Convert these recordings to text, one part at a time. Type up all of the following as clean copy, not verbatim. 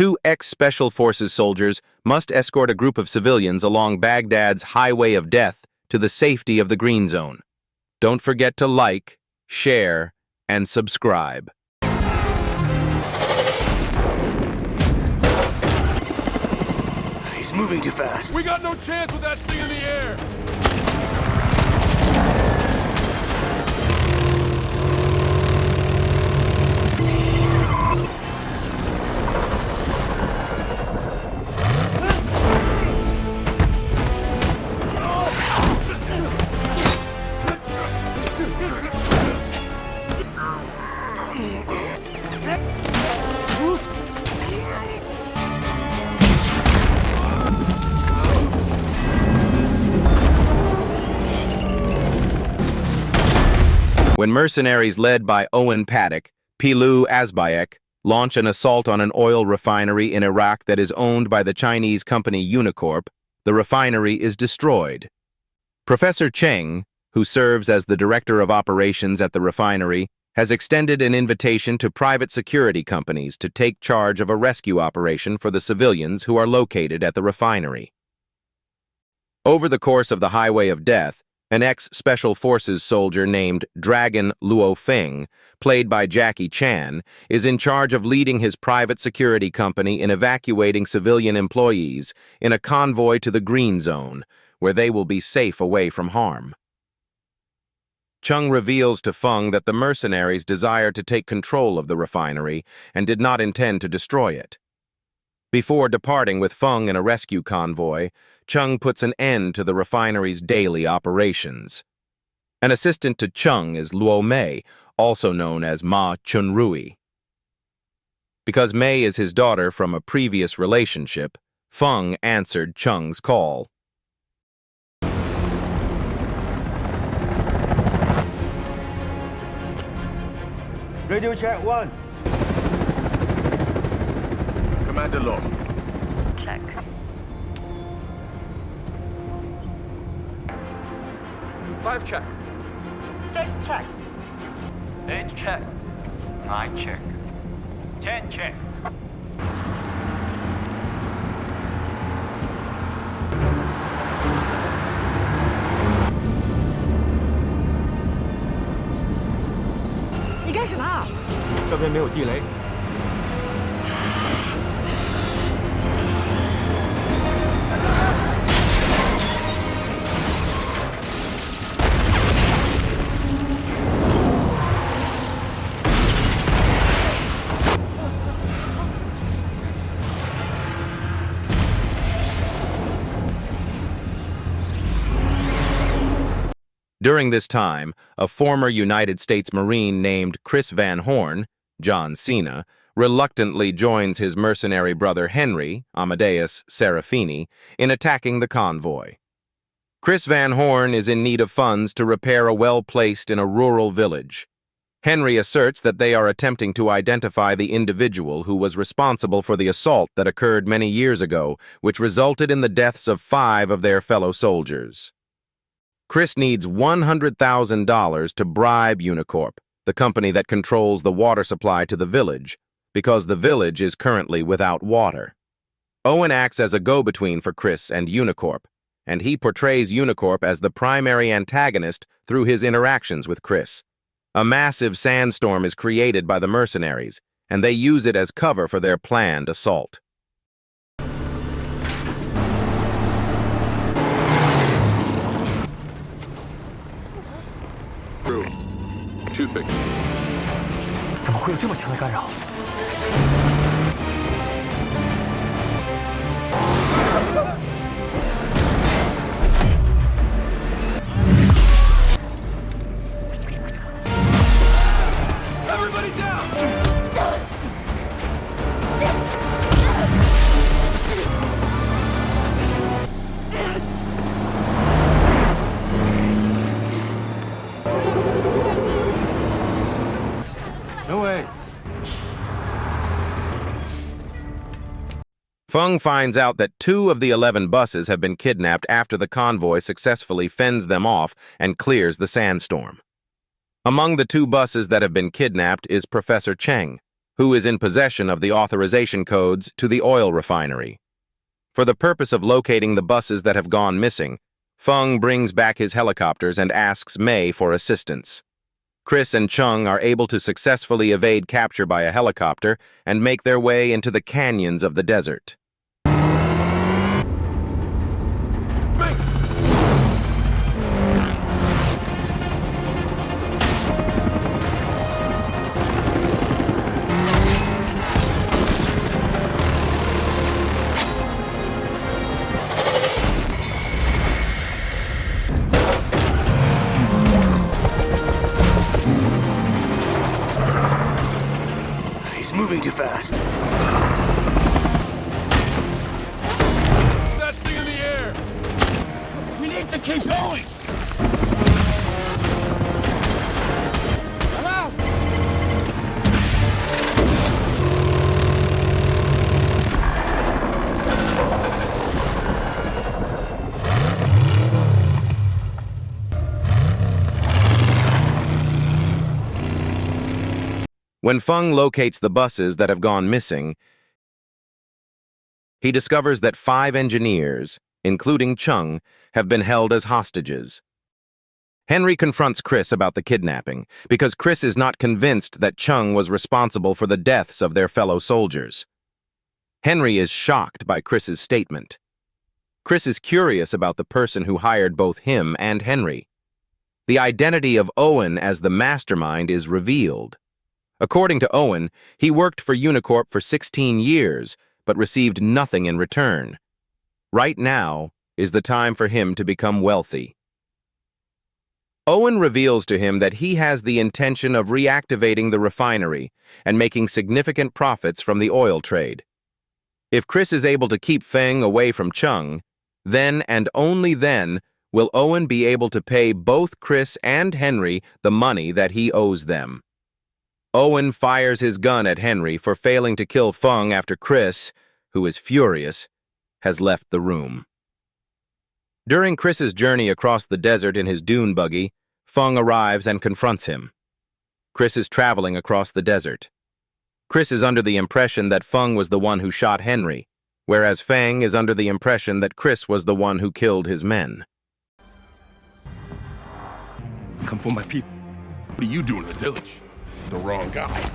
Two ex-Special Forces soldiers must escort a group of civilians along Baghdad's highway of death to the safety of the green zone. Don't forget to like, share, and subscribe. He's moving too fast. We got no chance with that thing in the air! When mercenaries led by Owen Paddock, Pilu Azbayek, launch an assault on an oil refinery in Iraq that is owned by the Chinese company Unicorp, the refinery is destroyed. Professor Cheng, who serves as the director of operations at the refinery, has extended an invitation to private security companies to take charge of a rescue operation for the civilians who are located at the refinery. Over the course of the Highway of Death, an ex-Special Forces soldier named Dragon Luo Feng, played by Jackie Chan, is in charge of leading his private security company in evacuating civilian employees in a convoy to the Green Zone, where they will be safe away from harm. Chung reveals to Feng that the mercenaries desire to take control of the refinery and did not intend to destroy it. Before departing with Feng in a rescue convoy, Chung puts an end to the refinery's daily operations. An assistant to Chung is Luo Mei, also known as Ma Chunrui. Because Mei is his daughter from a previous relationship, Feng answered Chung's call. Radio check 1. Commander Law. Check. 5 check. 6 check. 8 check. 9 check. 10 checks.你干什么啊？这边没有地雷。During this time, a former United States Marine named Chris Van Horn, John Cena, reluctantly joins his mercenary brother Henry, Amadeus Serafini, in attacking the convoy. Chris Van Horn is in need of funds to repair a well placed in a rural village. Henry asserts that they are attempting to identify the individual who was responsible for the assault that occurred many years ago, which resulted in the deaths of 5 of their fellow soldiers. Chris needs $100,000 to bribe Unicorp, the company that controls the water supply to the village, because the village is currently without water. Owen acts as a go-between for Chris and Unicorp, and he portrays Unicorp as the primary antagonist through his interactions with Chris. A massive sandstorm is created by the mercenaries, and they use it as cover for their planned assault. Toothpick. 怎么会有这么强的干扰？ Everybody down! Feng finds out that 2 of the 11 buses have been kidnapped after the convoy successfully fends them off and clears the sandstorm. Among the 2 buses that have been kidnapped is Professor Cheng, who is in possession of the authorization codes to the oil refinery. For the purpose of locating the buses that have gone missing, Feng brings back his helicopters and asks Mei for assistance. Chris and Chung are able to successfully evade capture by a helicopter and make their way into the canyons of the desert. Moving too fast. That thing in the air! We need to keep going! Come out! When Feng locates the buses that have gone missing, he discovers that 5 engineers, including Chung, have been held as hostages. Henry confronts Chris about the kidnapping because Chris is not convinced that Chung was responsible for the deaths of their fellow soldiers. Henry is shocked by Chris's statement. Chris is curious about the person who hired both him and Henry. The identity of Owen as the mastermind is revealed. According to Owen, he worked for Unicorp for 16 years, but received nothing in return. Right now is the time for him to become wealthy. Owen reveals to him that he has the intention of reactivating the refinery and making significant profits from the oil trade. If Chris is able to keep Feng away from Chung, then and only then will Owen be able to pay both Chris and Henry the money that he owes them. Owen fires his gun at Henry for failing to kill Feng after Chris, who is furious, has left the room. During Chris's journey across the desert in his dune buggy, Feng arrives and confronts him. Chris is traveling across the desert. Chris is under the impression that Feng was the one who shot Henry, whereas Feng is under the impression that Chris was the one who killed his men. Come for my people. What are you doing in the village? The wrong guy.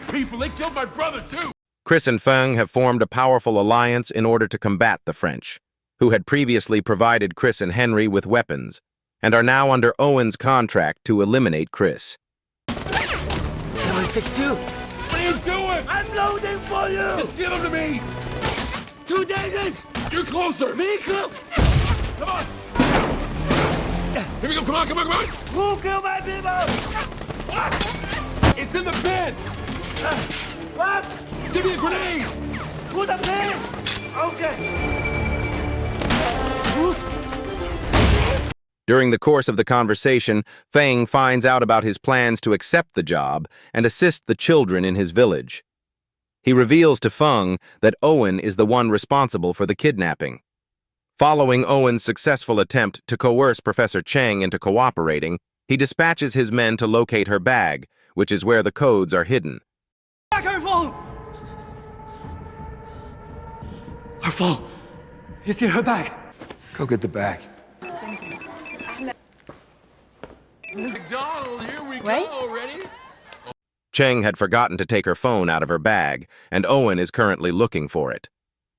People, they killed my brother too! Chris and Feng have formed a powerful alliance in order to combat the French, who had previously provided Chris and Henry with weapons, and are now under Owen's contract to eliminate Chris. 762! What are you doing? I'm loading for you! Just give him to me! 2 daggers! You're closer! Me close! Come on! Here we go, come on, come on, come on! Who killed my people? It's in the bin! What? Give me a grenade! Put the pin! Okay. During the course of the conversation, Feng finds out about his plans to accept the job and assist the children in his village. He reveals to Feng that Owen is the one responsible for the kidnapping. Following Owen's successful attempt to coerce Professor Cheng into cooperating, he dispatches his men to locate her bag, which is where the codes are hidden. Her phone! Her phone! It's in her bag. Go get the bag. McDonald, here we Wait. go, ready? Cheng had forgotten to take her phone out of her bag, and Owen is currently looking for it.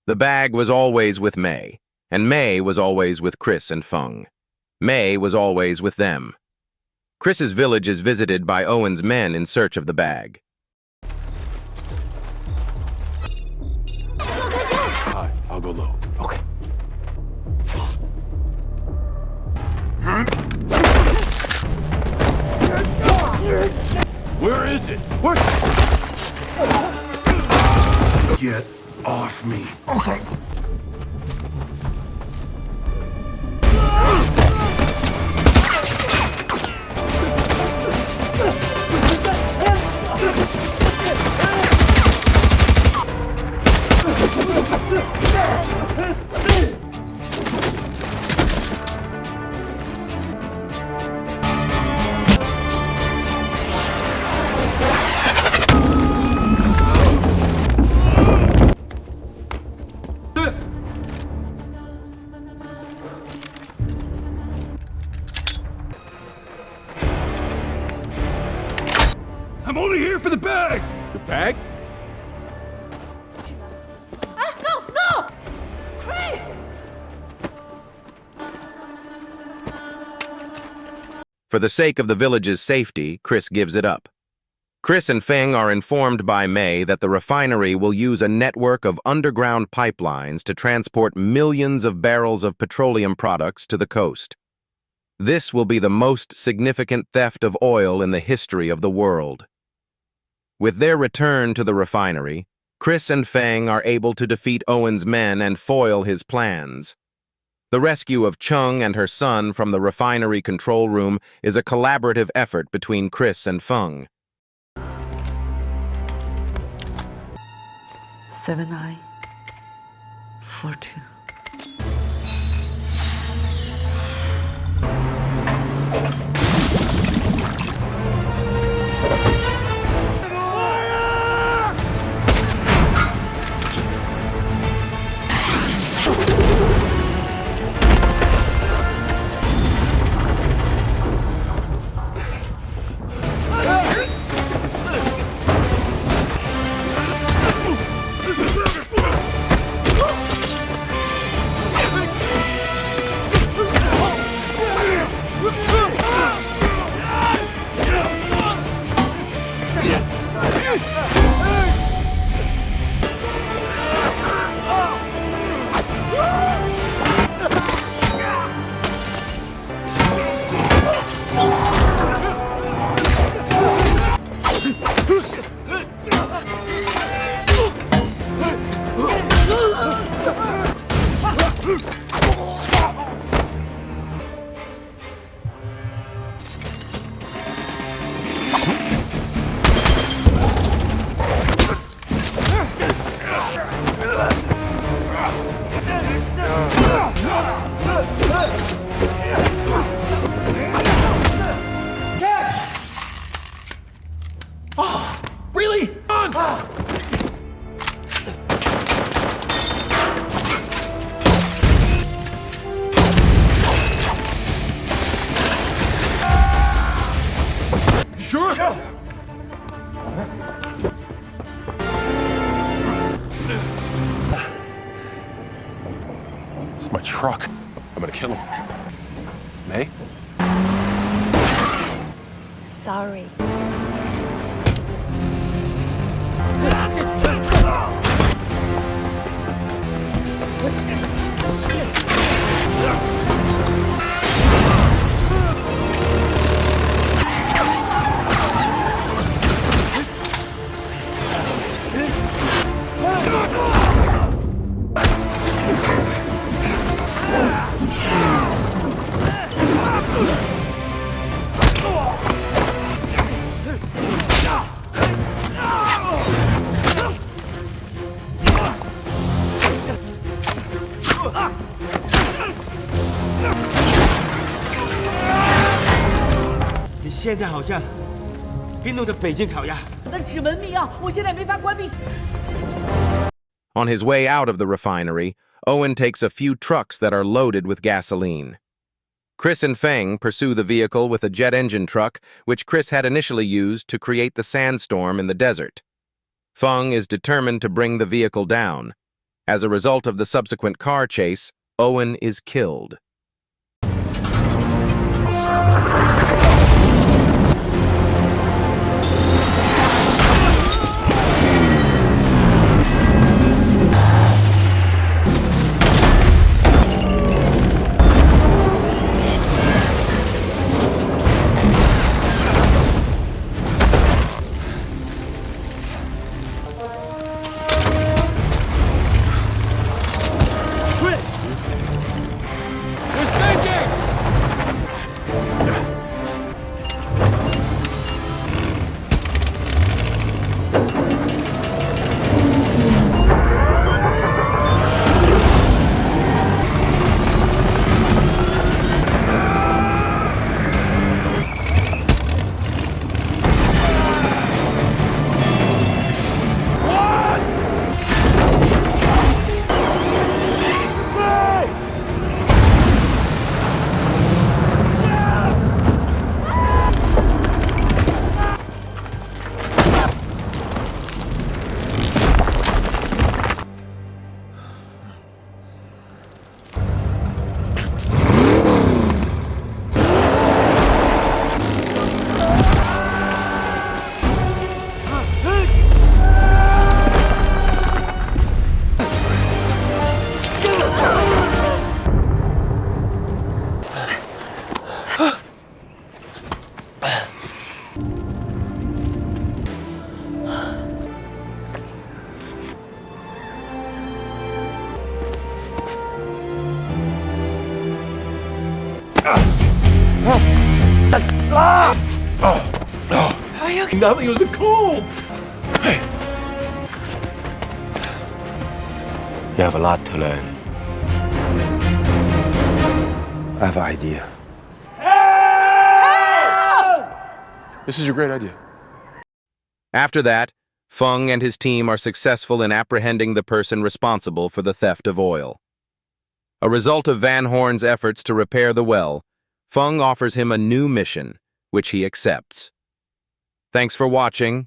The bag was always with Mei, and Mei was always with Chris and Feng. Mei was always with them. Chris's village is visited by Owen's men in search of the bag. Hi, I'll go low. Okay. Where is it? Where? Get off me. Okay. This. I'm only here for the bag. The bag? No! No! Chris! For the sake of the village's safety, Chris gives it up. Chris and Feng are informed by May that the refinery will use a network of underground pipelines to transport millions of barrels of petroleum products to the coast. This will be the most significant theft of oil in the history of the world. With their return to the refinery, Chris and Feng are able to defeat Owen's men and foil his plans. The rescue of Chung and her son from the refinery control room is a collaborative effort between Chris and Feng. 7942. Really? Sure. It's my truck. I'm gonna kill him. May? Sorry.你现在好像冰冻的北京烤鸭。我的指纹密钥，我现在没法关闭。 On his way out of the refinery, Owen takes a few trucks that are loaded with gasoline. Chris and Feng pursue the vehicle with a jet engine truck, which Chris had initially used to create the sandstorm in the desert. Feng is determined to bring the vehicle down. As a result of the subsequent car chase, Owen is killed. Nothing, it was a cold. Hey, You have a lot to learn. I have an idea. this is a great idea. After that, Feng and his team are successful in apprehending the person responsible for the theft of oil. A result of Van Horn's efforts to repair the well, Feng offers him a new mission, which he accepts. Thanks for watching.